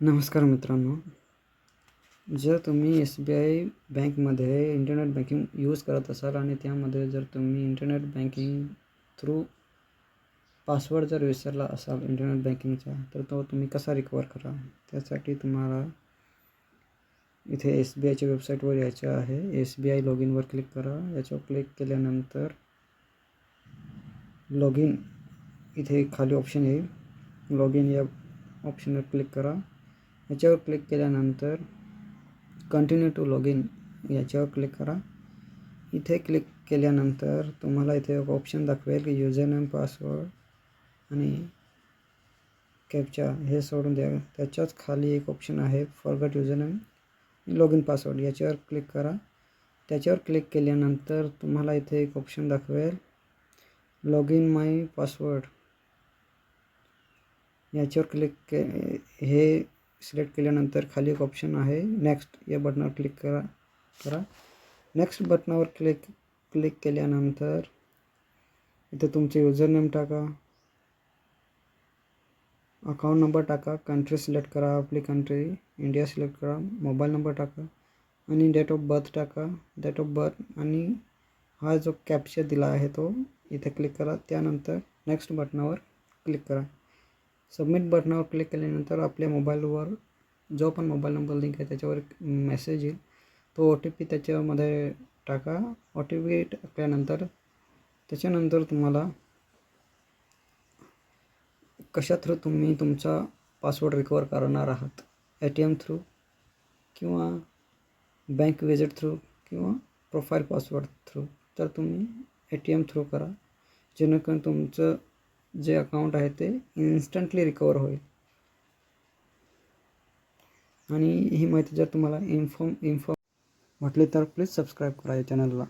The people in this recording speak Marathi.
नमस्कार मित्रांनो, जर तुम्ही SBI बँकमध्ये इंटरनेट बँकिंग यूज करत असाल आणि त्यामध्ये जर तुम्ही इंटरनेट बँकिंग थ्रू पासवर्ड जर विसरला असाल इंटरनेट बँकिंगचा, तर तो तुम्ही कसा रिकवर करा. त्यासाठी तुम्हाला इथे SBIच्या वेबसाईटवर यायचं आहे. SBI लॉग इनवर क्लिक करा. याच्यावर क्लिक केल्यानंतर लॉग इन इथे खाली ऑप्शन येईल. लॉग इन या ऑप्शनवर क्लिक करा. याच्यावर क्लिक केल्यानंतर कंटिन्यू टू लॉग इन याच्यावर क्लिक करा. इथे क्लिक केल्यानंतर तुम्हाला इथे एक ऑप्शन दाखवेल की युजर नेम, पासवर्ड आणि कॅप्चा हे सोडून द्या. त्याच्याच खाली एक ऑप्शन आहे forgot user name, log in password, याच्यावर क्लिक करा. त्याच्यावर क्लिक केल्यानंतर तुम्हाला इथे एक ऑप्शन दाखवेल लॉग इन माय पासवर्ड. याच्यावर क्लिक हे सिलेक्ट केल्यानंतर खाली एक ऑप्शन आहे नेक्स्ट या बटनावर क्लिक करा. नेक्स्ट बटनावर क्लिक केल्यानंतर इथे तुमचे युजर नेम टाका, अकाउंट नंबर टाका, कंट्री सिलेक्ट करा, आपली कंट्री इंडिया सिलेक्ट करा, मोबाईल नंबर टाका आणि डेट ऑफ बर्थ टाका. डेट ऑफ बर्थ आणि हा जो कॅप्चा दिला आहे तो इथे क्लिक करा. त्यानंतर नेक्स्ट बटनावर क्लिक करा. सबमिट बटनावर क्लिक केल्यानंतर आपल्या मोबाईलवर जो पण मोबाईल नंबर लिंक आहे त्याच्यावर मेसेज येईल. तो OTP त्याच्यामध्ये टाका. OTP टाकल्यानंतर त्याच्यानंतर तुम्हाला कशा थ्रू तुम्ही तुमचा पासवर्ड रिकवर करणार आहात, ATM थ्रू किंवा बँक विजिट थ्रू किंवा प्रोफाईल पासवर्ड थ्रू, तर तुम्ही ATM थ्रू करा, जेणेकरून तुमचं जे अकाउंट आहे ते इन्स्टंटली रिकवर होईल. आणि ही माहिती जर तुम्हाला इन्फॉर्म वाटली तर प्लीज सबस्क्राईब करा या चॅनलला.